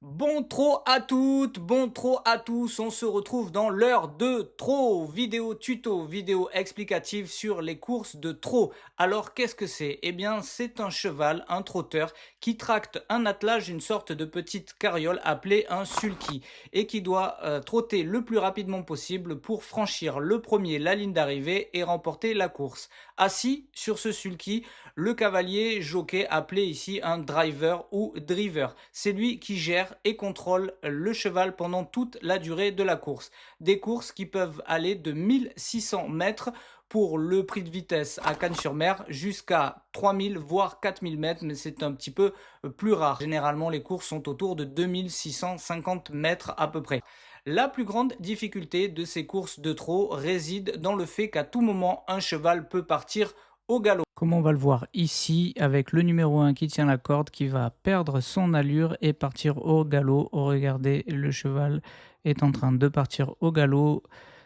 Bon trot à toutes, bon trot à tous, on se retrouve dans l'heure de trot, vidéo tuto, vidéo explicative sur les courses de trot. Alors qu'est-ce que c'est? Eh bien c'est un cheval, un trotteur, qui tracte un attelage, une sorte de petite carriole appelée un sulky, et qui doit trotter le plus rapidement possible pour franchir le premier la ligne d'arrivée et remporter la course. Assis sur ce sulky, le cavalier jockey appelé ici un driver ou driver, c'est lui qui gère et contrôle le cheval pendant toute la durée de la course. Des courses qui peuvent aller de 1600 mètres pour le prix de vitesse à Cannes-sur-Mer jusqu'à 3000 voire 4000 mètres, mais c'est un petit peu plus rare. Généralement, les courses sont autour de 2650 mètres à peu près. La plus grande difficulté de ces courses de trot réside dans le fait qu'à tout moment, un cheval peut partir au galop. Comme on va le voir ici, avec le numéro 1 qui tient la corde, qui va perdre son allure et partir au galop. Regardez, le cheval est en train de partir au galop.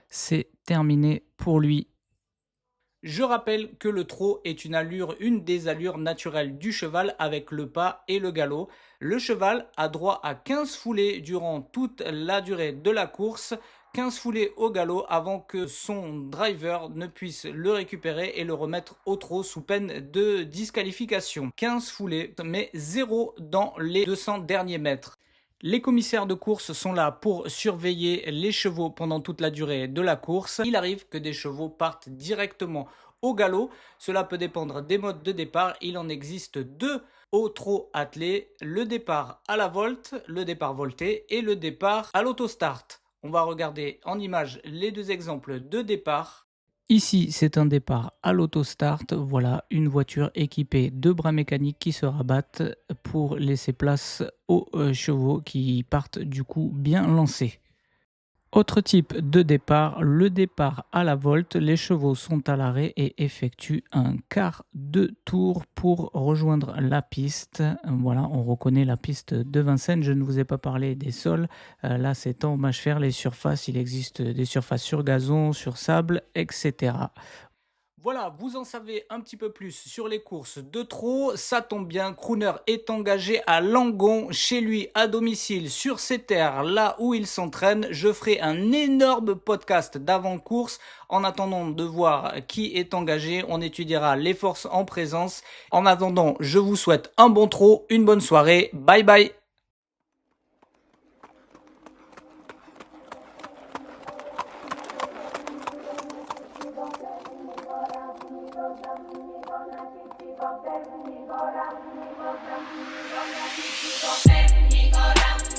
C'est terminé pour lui. Je rappelle que le trot est une des allures naturelles du cheval avec le pas et le galop. Le cheval a droit à 15 foulées durant toute la durée de la course. 15 foulées au galop avant que son driver ne puisse le récupérer et le remettre au trot sous peine de disqualification. 15 foulées, mais 0 dans les 200 derniers mètres. Les commissaires de course sont là pour surveiller les chevaux pendant toute la durée de la course. Il arrive que des chevaux partent directement au galop. Cela peut dépendre des modes de départ. Il en existe deux au trot attelé. Le départ à la volte, le départ volté et le départ à l'autostart. On va regarder en image les deux exemples de départ. Ici, c'est un départ à l'autostart. Voilà, une voiture équipée de bras mécaniques qui se rabattent pour laisser place aux chevaux qui partent du coup bien lancés. Autre type de départ, le départ à la volte. Les chevaux sont à l'arrêt et effectuent un quart de tour pour rejoindre la piste. Voilà, on reconnaît la piste de Vincennes. Je ne vous ai pas parlé des sols. Là, c'est en mâche fer. Les surfaces, il existe des surfaces sur gazon, sur sable, etc. Voilà, vous en savez un petit peu plus sur les courses de trot. Ça tombe bien, Crooner est engagé à Langon, chez lui, à domicile, sur ses terres, là où il s'entraîne. Je ferai un énorme podcast d'avant-course. En attendant de voir qui est engagé, on étudiera les forces en présence. En attendant, je vous souhaite un bon trot, une bonne soirée. Bye bye.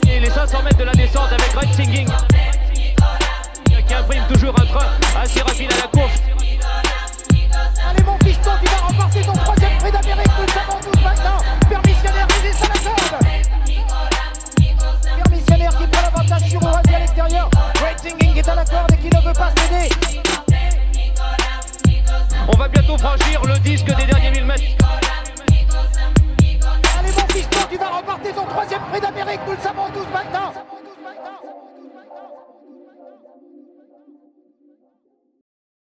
Et les 500 mètres de la descente avec Great Singing qui imprime toujours un train assez rapide à la course. Allez mon fiston, tu vas remporter ton troisième prix d'Amérique, nous le savons tous maintenant. Permissionnaire résiste à la corde. Permissionnaire qui prend l'avantage sur Ourasi à l'extérieur. Great Singing est à la corde et qui ne veut pas céder. On va bientôt franchir le disque des derniers 1000 mètres. Allez mon fiston, tu vas remporter ton troisième prix d'Amérique, nous le savons tous maintenant.